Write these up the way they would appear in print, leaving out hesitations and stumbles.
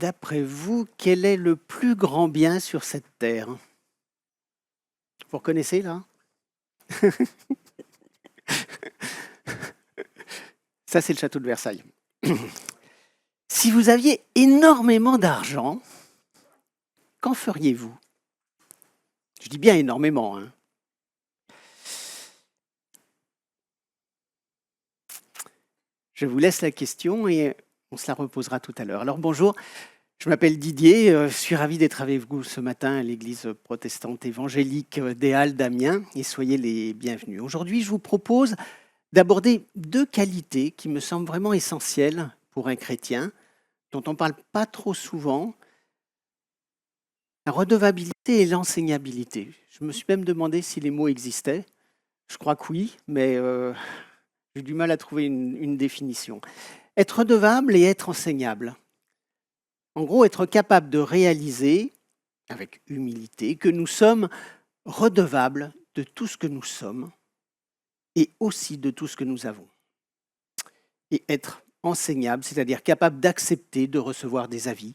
D'après vous, quel est le plus grand bien sur cette terre? Vous reconnaissez là? Ça, c'est le château de Versailles. Si vous aviez énormément d'argent, qu'en feriez-vous? Je dis bien énormément, hein. Je vous laisse la question et on se la reposera tout à l'heure. Alors bonjour, je m'appelle Didier, je suis ravi d'être avec vous ce matin à l'église protestante évangélique des Halles d'Amiens et soyez les bienvenus. Aujourd'hui, je vous propose d'aborder deux qualités qui me semblent vraiment essentielles pour un chrétien, dont on ne parle pas trop souvent, la redevabilité et l'enseignabilité. Je me suis même demandé si les mots existaient. Je crois que oui, mais j'ai du mal à trouver une définition. Être redevable et être enseignable. En gros, être capable de réaliser, avec humilité, que nous sommes redevables de tout ce que nous sommes et aussi de tout ce que nous avons. Et être enseignable, c'est-à-dire capable d'accepter de recevoir des avis,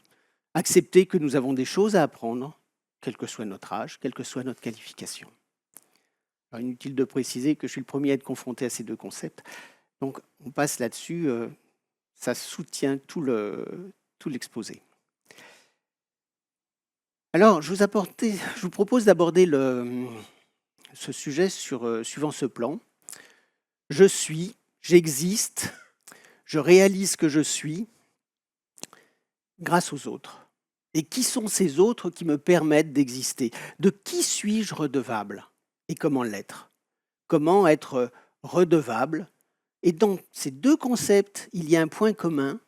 accepter que nous avons des choses à apprendre, quel que soit notre âge, quelle que soit notre qualification. Alors, inutile de préciser que je suis le premier à être confronté à ces deux concepts. Donc, on passe là-dessus, ça soutient tout l'exposé. Alors, je vous propose d'aborder ce sujet suivant ce plan. Je suis, j'existe, je réalise que je suis grâce aux autres. Et qui sont ces autres qui me permettent d'exister? De qui suis-je redevable? Et comment l'être? Comment être redevable? Et dans ces deux concepts, il y a un point commun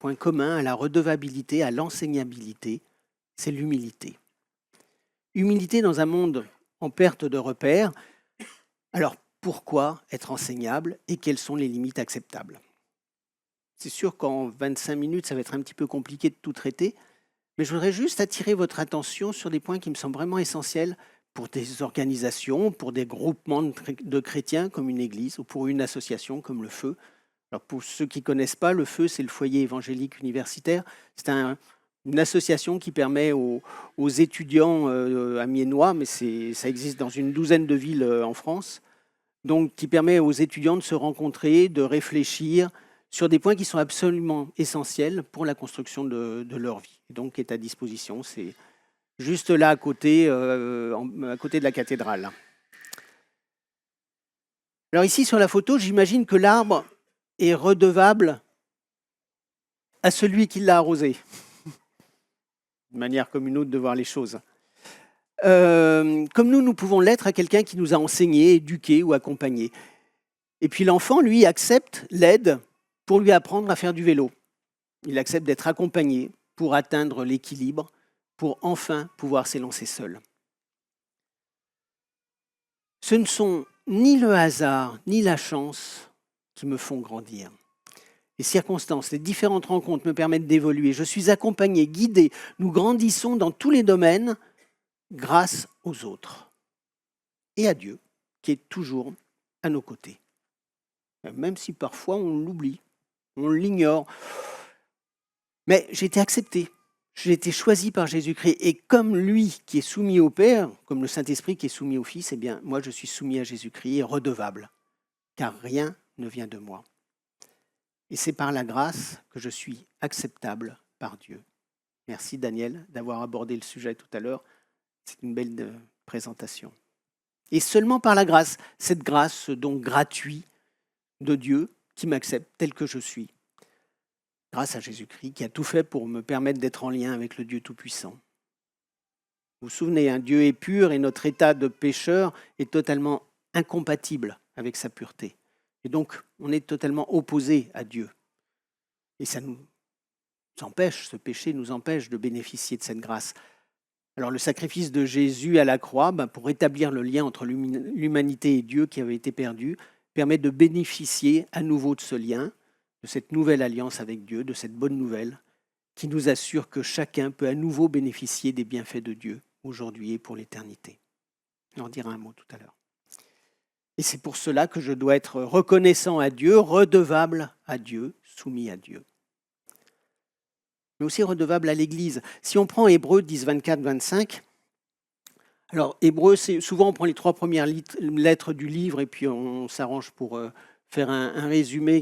à la redevabilité, à l'enseignabilité, c'est l'humilité. Humilité dans un monde en perte de repères. Alors, pourquoi être enseignable et quelles sont les limites acceptables? C'est sûr qu'en 25 minutes, ça va être un petit peu compliqué de tout traiter, mais je voudrais juste attirer votre attention sur des points qui me semblent vraiment essentiels pour des organisations, pour des groupements de chrétiens comme une église ou pour une association comme le Feu. Alors pour ceux qui ne connaissent pas, le Feu, c'est le foyer évangélique universitaire. C'est une association qui permet aux étudiants amiénois, mais ça existe dans une douzaine de villes en France, donc qui permet aux étudiants de se rencontrer, de réfléchir sur des points qui sont absolument essentiels pour la construction de leur vie. Et donc, est à disposition, c'est juste là à côté de la cathédrale. Alors ici, sur la photo, j'imagine que l'arbre est redevable à celui qui l'a arrosé. Une manière comme une autre de voir les choses. Comme nous pouvons l'être à quelqu'un qui nous a enseigné, éduqué ou accompagné. Et puis l'enfant, lui, accepte l'aide pour lui apprendre à faire du vélo. Il accepte d'être accompagné pour atteindre l'équilibre, pour enfin pouvoir s'élancer seul. Ce ne sont ni le hasard, ni la chance qui me font grandir. Les circonstances, les différentes rencontres me permettent d'évoluer. Je suis accompagné, guidé. Nous grandissons dans tous les domaines grâce aux autres. Et à Dieu, qui est toujours à nos côtés. Même si parfois on l'oublie, on l'ignore. Mais j'ai été accepté. J'ai été choisi par Jésus-Christ. Et comme lui qui est soumis au Père, comme le Saint-Esprit qui est soumis au Fils, eh bien, moi je suis soumis à Jésus-Christ et redevable. Car rien ne vient de moi. Et c'est par la grâce que je suis acceptable par Dieu. Merci Daniel d'avoir abordé le sujet tout à l'heure. C'est une belle présentation. Et seulement par la grâce, cette grâce, ce don gratuit de Dieu qui m'accepte tel que je suis. Grâce à Jésus-Christ qui a tout fait pour me permettre d'être en lien avec le Dieu Tout-Puissant. Vous vous souvenez, Dieu est pur et notre état de pécheur est totalement incompatible avec sa pureté. Et donc, on est totalement opposé à Dieu. Et ça nous empêche, ce péché nous empêche de bénéficier de cette grâce. Alors le sacrifice de Jésus à la croix, pour rétablir le lien entre l'humanité et Dieu qui avait été perdu, permet de bénéficier à nouveau de ce lien, de cette nouvelle alliance avec Dieu, de cette bonne nouvelle, qui nous assure que chacun peut à nouveau bénéficier des bienfaits de Dieu, aujourd'hui et pour l'éternité. On en dira un mot tout à l'heure. Et c'est pour cela que je dois être reconnaissant à Dieu, redevable à Dieu, soumis à Dieu. mais aussi redevable à l'Église. Si on prend Hébreux 10, 24, 25, alors Hébreux, c'est souvent on prend les 3 premières lettres du livre et puis on s'arrange pour faire un résumé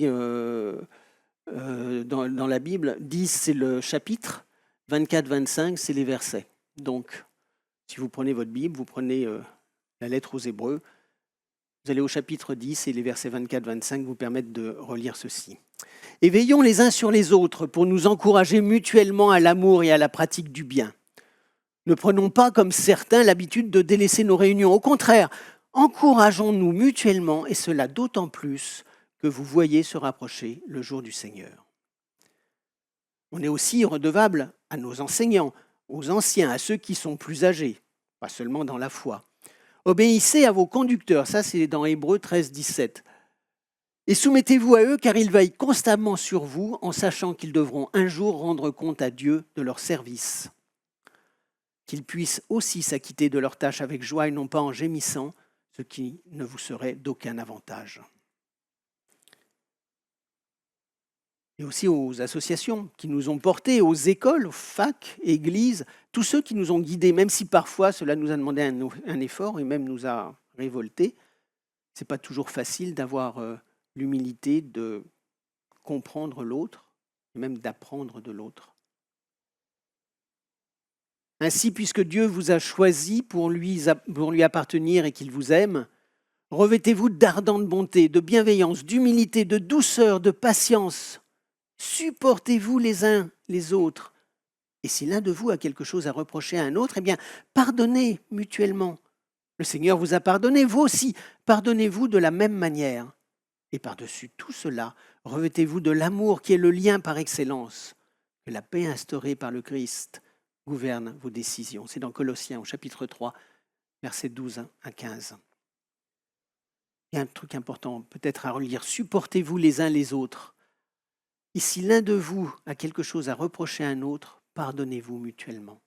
dans la Bible. 10, c'est le chapitre, 24, 25, c'est les versets. Donc, si vous prenez votre Bible, vous prenez la lettre aux Hébreux, vous allez au chapitre 10 et les versets 24-25 vous permettent de relire ceci. « Et veillons les uns sur les autres pour nous encourager mutuellement à l'amour et à la pratique du bien. Ne prenons pas, comme certains, l'habitude de délaisser nos réunions. Au contraire, encourageons-nous mutuellement, et cela d'autant plus que vous voyez se rapprocher le jour du Seigneur. » On est aussi redevable à nos enseignants, aux anciens, à ceux qui sont plus âgés, pas seulement dans la foi. Obéissez à vos conducteurs, ça c'est dans Hébreux 13, 17. Et soumettez-vous à eux car ils veillent constamment sur vous en sachant qu'ils devront un jour rendre compte à Dieu de leur service. Qu'ils puissent aussi s'acquitter de leurs tâches avec joie et non pas en gémissant, ce qui ne vous serait d'aucun avantage. Et aussi aux associations qui nous ont portés, aux écoles, aux facs, églises, tous ceux qui nous ont guidés, même si parfois cela nous a demandé un effort et même nous a révoltés. Ce n'est pas toujours facile d'avoir l'humilité de comprendre l'autre et même d'apprendre de l'autre. Ainsi, puisque Dieu vous a choisi pour lui appartenir et qu'il vous aime, revêtez-vous d'ardente bonté, de bienveillance, d'humilité, de douceur, de patience. Supportez-vous les uns les autres. Et si l'un de vous a quelque chose à reprocher à un autre, eh bien, pardonnez mutuellement. Le Seigneur vous a pardonné, vous aussi, pardonnez-vous de la même manière. Et par-dessus tout cela, revêtez-vous de l'amour qui est le lien par excellence. Que la paix instaurée par le Christ gouverne vos décisions. C'est dans Colossiens au chapitre 3, versets 12 à 15. Il y a un truc important peut-être à relire. Supportez-vous les uns les autres. Et si l'un de vous a quelque chose à reprocher à un autre, pardonnez-vous mutuellement.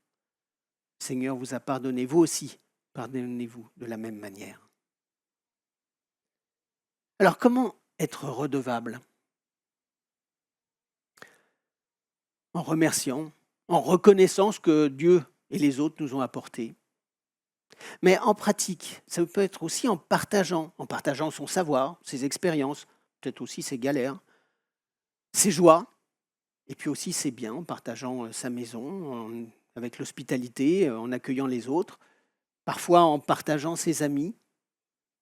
Le Seigneur vous a pardonné, vous aussi, pardonnez-vous de la même manière. Alors comment être redevable ? En remerciant, en reconnaissant ce que Dieu et les autres nous ont apporté. Mais en pratique, ça peut être aussi en partageant son savoir, ses expériences, peut-être aussi ses galères, ses joies, et puis aussi ses biens, en partageant sa maison, avec l'hospitalité, en accueillant les autres, parfois en partageant ses amis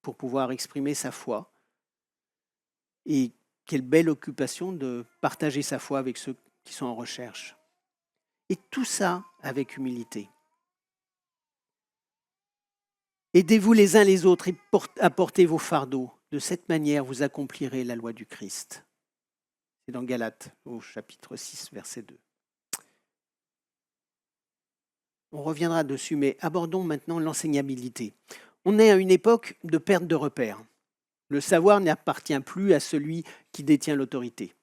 pour pouvoir exprimer sa foi. Et quelle belle occupation de partager sa foi avec ceux qui sont en recherche. Et tout ça avec humilité. Aidez-vous les uns les autres et apportez vos fardeaux. De cette manière, vous accomplirez la loi du Christ. C'est dans Galates, au chapitre 6, verset 2. On reviendra dessus, mais abordons maintenant l'enseignabilité. On est à une époque de perte de repères. Le savoir n'appartient plus à celui qui détient l'autorité.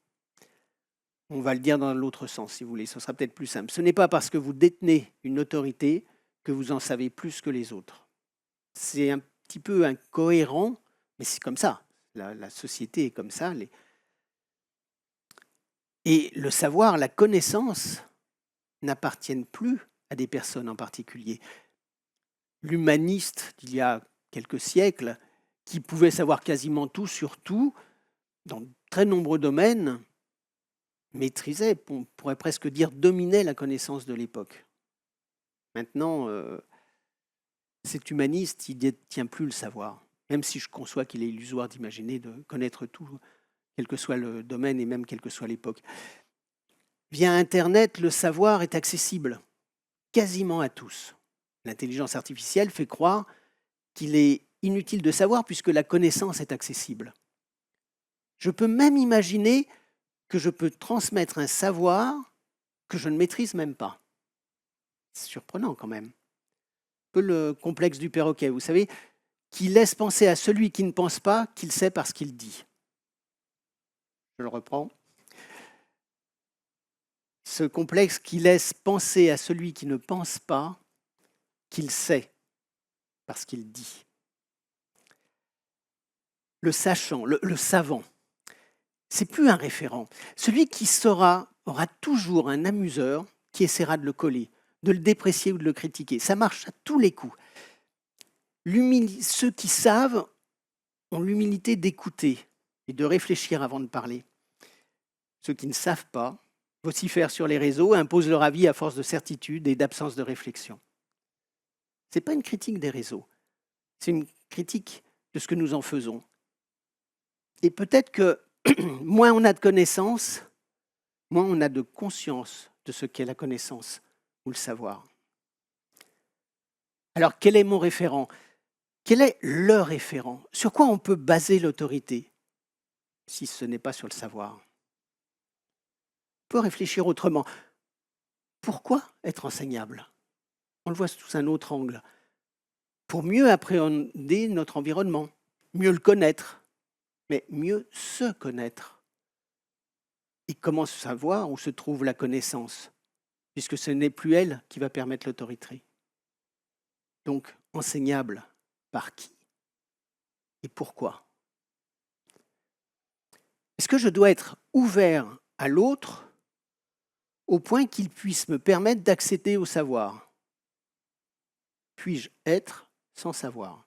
On va le dire dans l'autre sens, si vous voulez, ce sera peut-être plus simple. Ce n'est pas parce que vous détenez une autorité que vous en savez plus que les autres. C'est un petit peu incohérent, mais c'est comme ça. La société est comme ça. Et le savoir, la connaissance, n'appartiennent plus à des personnes en particulier. L'humaniste d'il y a quelques siècles, qui pouvait savoir quasiment tout sur tout, dans de très nombreux domaines, maîtrisait, on pourrait presque dire dominait la connaissance de l'époque. Maintenant, cet humaniste, il ne détient plus le savoir, même si je conçois qu'il est illusoire d'imaginer de connaître tout, quel que soit le domaine et même quelle que soit l'époque. Via Internet, le savoir est accessible quasiment à tous. L'intelligence artificielle fait croire qu'il est inutile de savoir puisque la connaissance est accessible. Je peux même imaginer que je peux transmettre un savoir que je ne maîtrise même pas. C'est surprenant quand même. Un peu le complexe du perroquet, vous savez, qui laisse penser à celui qui ne pense pas qu'il sait parce qu'il dit. Je le reprends. Ce complexe qui laisse penser à celui qui ne pense pas qu'il sait parce qu'il dit. Le sachant, le savant, c'est plus un référent. Celui qui saura aura toujours un amuseur qui essaiera de le coller, de le déprécier ou de le critiquer. Ça marche à tous les coups. Ceux qui savent ont l'humilité d'écouter et de réfléchir avant de parler. Ceux qui ne savent pas vocifèrent sur les réseaux et imposent leur avis à force de certitude et d'absence de réflexion. Ce n'est pas une critique des réseaux, c'est une critique de ce que nous en faisons. Et peut-être que moins on a de connaissances, moins on a de conscience de ce qu'est la connaissance ou le savoir. Alors, quel est mon référent ? Quel est le référent ? Sur quoi on peut baser l'autorité, si ce n'est pas sur le savoir ? On peut réfléchir autrement. Pourquoi être enseignable ? On le voit sous un autre angle. Pour mieux appréhender notre environnement, mieux le connaître, mais mieux se connaître. Et comment savoir où se trouve la connaissance, puisque ce n'est plus elle qui va permettre l'autorité. Donc, enseignable par qui et pourquoi ? Est-ce que je dois être ouvert à l'autre au point qu'il puisse me permettre d'accéder au savoir ? Puis-je être sans savoir ?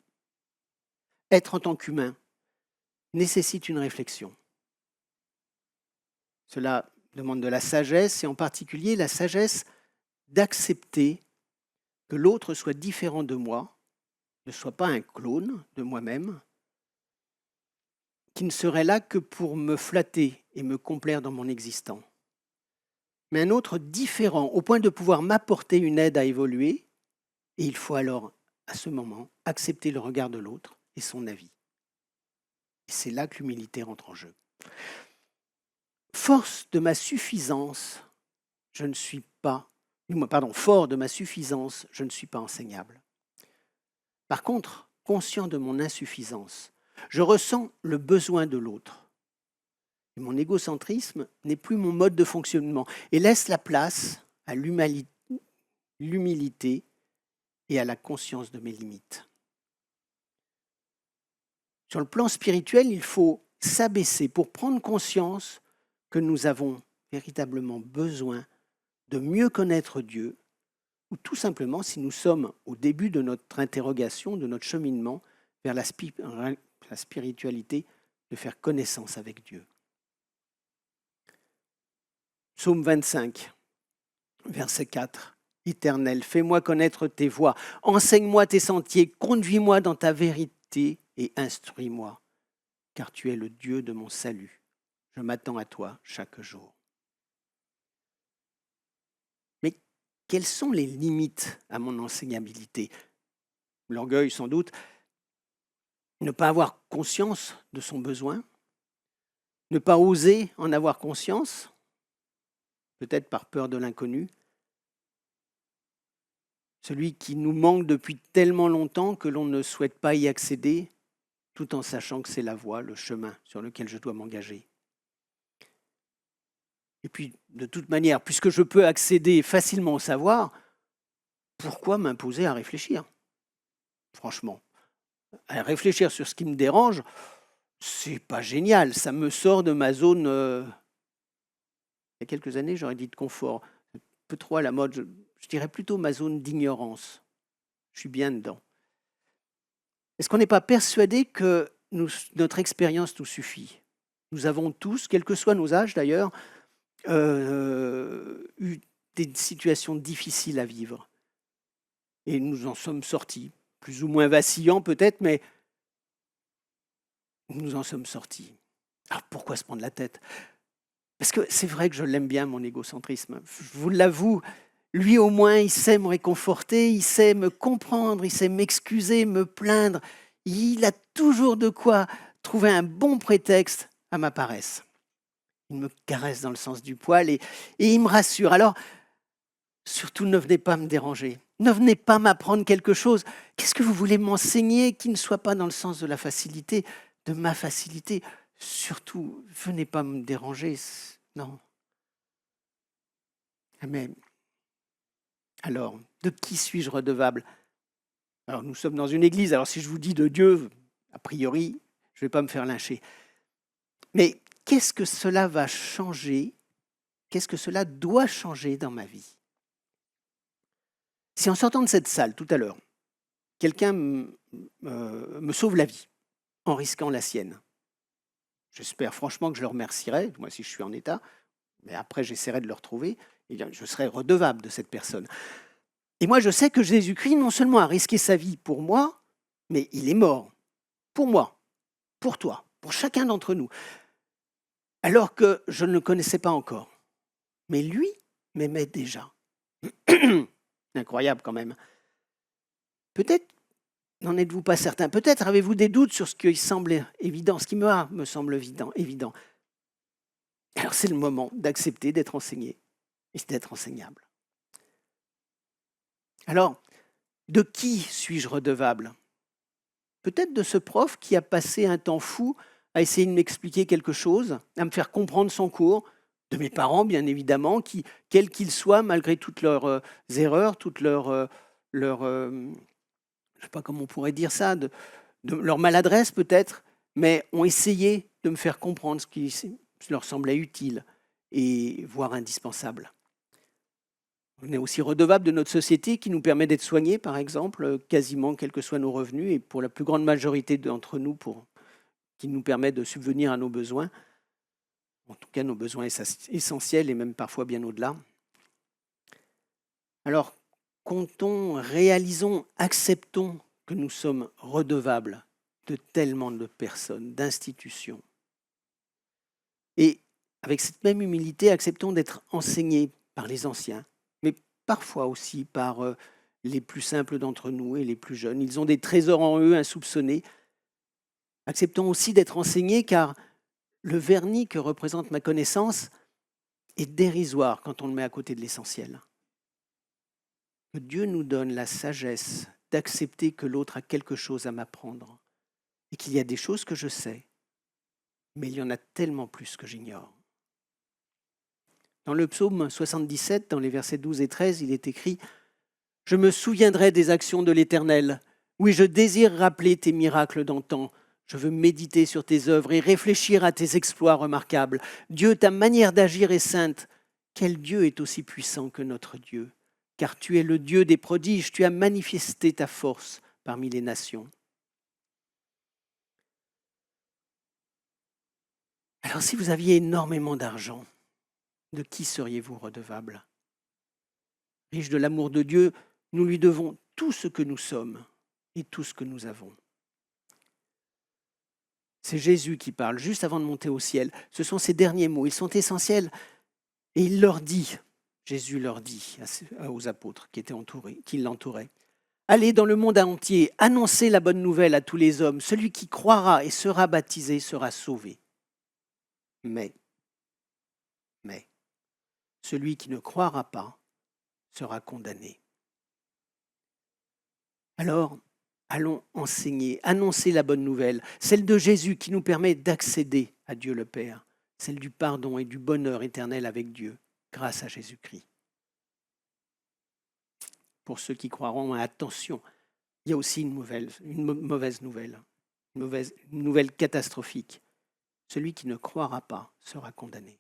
Être en tant qu'humain nécessite une réflexion. Cela demande de la sagesse, et en particulier la sagesse d'accepter que l'autre soit différent de moi, ne soit pas un clone de moi-même, qui ne serait là que pour me flatter et me complaire dans mon existant. Mais un autre différent, au point de pouvoir m'apporter une aide à évoluer, et il faut alors, à ce moment, accepter le regard de l'autre et son avis. Et c'est là que l'humilité rentre en jeu. Force de ma suffisance, je ne suis pas, fort de ma suffisance, je ne suis pas enseignable. Par contre, conscient de mon insuffisance, je ressens le besoin de l'autre. Et mon égocentrisme n'est plus mon mode de fonctionnement et laisse la place à l'humilité et à la conscience de mes limites. Sur le plan spirituel, il faut s'abaisser pour prendre conscience que nous avons véritablement besoin de mieux connaître Dieu, ou tout simplement, si nous sommes au début de notre interrogation, de notre cheminement vers la spiritualité, de faire connaissance avec Dieu. Psaume 25, verset 4. Éternel, fais-moi connaître tes voies, enseigne-moi tes sentiers, conduis-moi dans ta vérité et instruis-moi, car tu es le Dieu de mon salut. Je m'attends à toi chaque jour. Mais quelles sont les limites à mon enseignabilité ? L'orgueil, sans doute, ne pas avoir conscience de son besoin, ne pas oser en avoir conscience, peut-être par peur de l'inconnu, celui qui nous manque depuis tellement longtemps que l'on ne souhaite pas y accéder, tout en sachant que c'est la voie, le chemin sur lequel je dois m'engager. Et puis, de toute manière, puisque je peux accéder facilement au savoir, pourquoi m'imposer à réfléchir ? Franchement, à réfléchir sur ce qui me dérange, c'est pas génial, ça me sort de ma zone. Il y a quelques années, j'aurais dit de confort, un peu trop à la mode, je dirais plutôt ma zone d'ignorance. Je suis bien dedans. Est-ce qu'on n'est pas persuadé que notre expérience nous suffit ? Nous avons tous, quels que soient nos âges d'ailleurs, eu des situations difficiles à vivre. Et nous en sommes sortis, plus ou moins vacillants peut-être, mais nous en sommes sortis. Alors pourquoi se prendre la tête ? Parce que c'est vrai que je l'aime bien, mon égocentrisme. Je vous l'avoue, lui au moins, il sait me réconforter, il sait me comprendre, il sait m'excuser, me plaindre. Il a toujours de quoi trouver un bon prétexte à ma paresse. Il me caresse dans le sens du poil et il me rassure. Alors, surtout, ne venez pas me déranger. Ne venez pas m'apprendre quelque chose. Qu'est-ce que vous voulez m'enseigner qui ne soit pas dans le sens de la facilité, de ma facilité ? Surtout, venez pas me déranger. Non. Mais alors, de qui suis-je redevable ? Alors, nous sommes dans une église. Alors, si je vous dis de Dieu, a priori, je ne vais pas me faire lyncher. Mais qu'est-ce que cela va changer Qu'est-ce que cela doit changer dans ma vie? Si en sortant de cette salle tout à l'heure, quelqu'un me sauve la vie en risquant la sienne, j'espère franchement que je le remercierai, moi si je suis en état, mais après j'essaierai de le retrouver, et bien, je serai redevable de cette personne. Et moi je sais que Jésus-Christ non seulement a risqué sa vie pour moi, mais il est mort pour moi, pour toi, pour chacun d'entre nous, alors que je ne le connaissais pas encore. Mais lui m'aimait déjà. Incroyable quand même. Peut-être n'en êtes-vous pas certain. Peut-être avez-vous des doutes sur ce qui semble évident, ce qui me semble évident. Alors c'est le moment d'accepter d'être enseigné et d'être enseignable. Alors, de qui suis-je redevable? Peut-être de ce prof qui a passé un temps fou à essayer de m'expliquer quelque chose, à me faire comprendre son cours, de mes parents bien évidemment, qui, quels qu'ils soient, malgré toutes leurs erreurs, toutes leurs je ne sais pas comment on pourrait dire ça, de leur maladresse peut-être, mais ont essayé de me faire comprendre ce qui leur semblait utile et voire indispensable. On est aussi redevable de notre société qui nous permet d'être soignés, par exemple, quasiment quels que soient nos revenus, et pour la plus grande majorité d'entre nous, qui nous permet de subvenir à nos besoins, en tout cas nos besoins essentiels et même parfois bien au-delà. Alors, comptons, réalisons, acceptons que nous sommes redevables de tellement de personnes, d'institutions. Et avec cette même humilité, acceptons d'être enseignés par les anciens, mais parfois aussi par les plus simples d'entre nous et les plus jeunes. Ils ont des trésors en eux insoupçonnés. Acceptons aussi d'être enseignés car le vernis que représente ma connaissance est dérisoire quand on le met à côté de l'essentiel. Que Dieu nous donne la sagesse d'accepter que l'autre a quelque chose à m'apprendre et qu'il y a des choses que je sais, mais il y en a tellement plus que j'ignore. Dans le psaume 77, dans les versets 12 et 13, il est écrit « Je me souviendrai des actions de l'Éternel. Oui, je désire rappeler tes miracles d'antan. Je veux méditer sur tes œuvres et réfléchir à tes exploits remarquables. Dieu, ta manière d'agir est sainte. Quel Dieu est aussi puissant que notre Dieu? Car tu es le Dieu des prodiges, tu as manifesté ta force parmi les nations. » Alors si vous aviez énormément d'argent, de qui seriez-vous redevable? Riche de l'amour de Dieu, nous lui devons tout ce que nous sommes et tout ce que nous avons. C'est Jésus qui parle juste avant de monter au ciel. Ce sont ses derniers mots, ils sont essentiels. Et il leur dit, Jésus leur dit aux apôtres qui l'entouraient, « Allez dans le monde entier, annoncez la bonne nouvelle à tous les hommes. Celui qui croira et sera baptisé sera sauvé. Mais, celui qui ne croira pas sera condamné. » Alors, allons enseigner, annoncer la bonne nouvelle, celle de Jésus qui nous permet d'accéder à Dieu le Père, celle du pardon et du bonheur éternel avec Dieu, grâce à Jésus-Christ. Pour ceux qui croiront, attention, il y a aussi une mauvaise nouvelle, une nouvelle catastrophique. Celui qui ne croira pas sera condamné.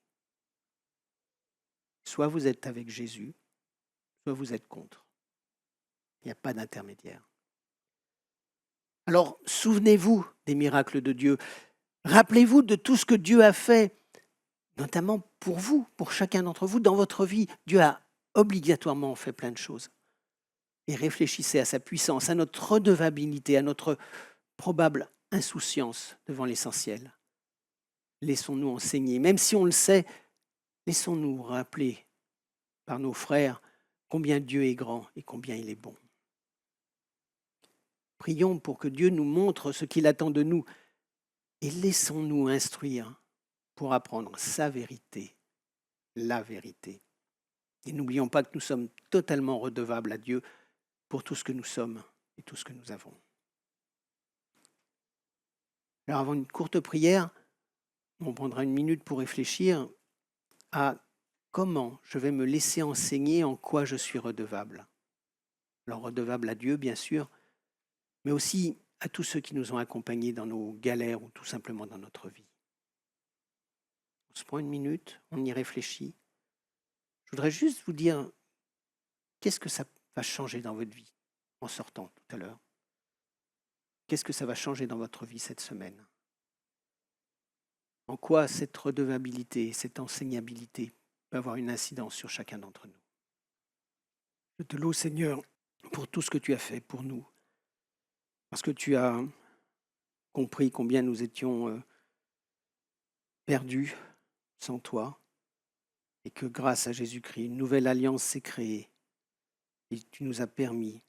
Soit vous êtes avec Jésus, soit vous êtes contre. Il n'y a pas d'intermédiaire. Alors, souvenez-vous des miracles de Dieu. Rappelez-vous de tout ce que Dieu a fait, notamment pour vous, pour chacun d'entre vous, dans votre vie. Dieu a obligatoirement fait plein de choses. Et réfléchissez à sa puissance, à notre redevabilité, à notre probable insouciance devant l'essentiel. Laissons-nous enseigner, même si on le sait, laissons-nous rappeler par nos frères combien Dieu est grand et combien il est bon. Prions pour que Dieu nous montre ce qu'il attend de nous et laissons-nous instruire pour apprendre sa vérité, la vérité. Et n'oublions pas que nous sommes totalement redevables à Dieu pour tout ce que nous sommes et tout ce que nous avons. Alors avant une courte prière, on prendra une minute pour réfléchir à comment je vais me laisser enseigner en quoi je suis redevable. Alors redevable à Dieu, bien sûr, mais aussi à tous ceux qui nous ont accompagnés dans nos galères ou tout simplement dans notre vie. On se prend une minute, on y réfléchit. voudrais juste vous dire, qu'est-ce que ça va changer dans votre vie en sortant tout à l'heure? Qu'est-ce que ça va changer dans votre vie cette semaine? En quoi cette redevabilité, cette enseignabilité peut avoir une incidence sur chacun d'entre nous? Je te loue, Seigneur, pour tout ce que tu as fait pour nous, parce que tu as compris combien nous étions perdus sans toi, et que grâce à Jésus-Christ, une nouvelle alliance s'est créée, et tu nous as permis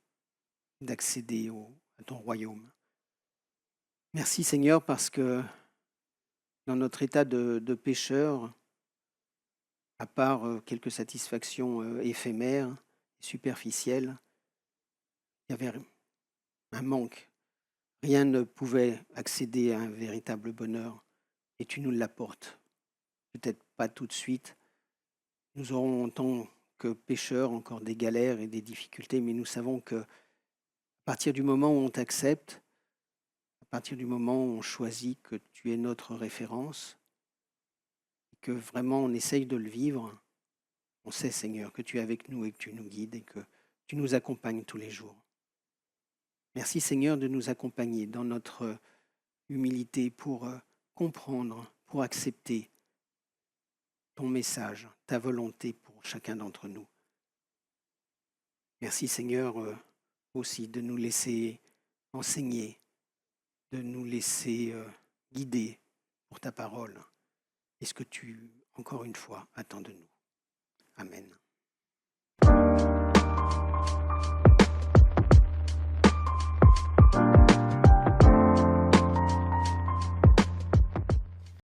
d'accéder à ton royaume. Merci Seigneur, parce que dans notre état de pécheur, à part quelques satisfactions éphémères et superficielles, il y avait un manque. Rien ne pouvait accéder à un véritable bonheur, et tu nous l'apportes. Peut-être pas tout de suite. Nous aurons en tant que pécheurs encore des galères et des difficultés, mais nous savons que à partir du moment où on t'accepte, à partir du moment où on choisit que tu es notre référence, et que vraiment on essaye de le vivre, on sait, Seigneur, que tu es avec nous et que tu nous guides et que tu nous accompagnes tous les jours. Merci, Seigneur, de nous accompagner dans notre humilité pour comprendre, pour accepter ton message, ta volonté pour chacun d'entre nous. Merci, Seigneur, aussi de nous laisser enseigner, de nous laisser guider pour ta parole et ce que tu, encore une fois, attends de nous. Amen.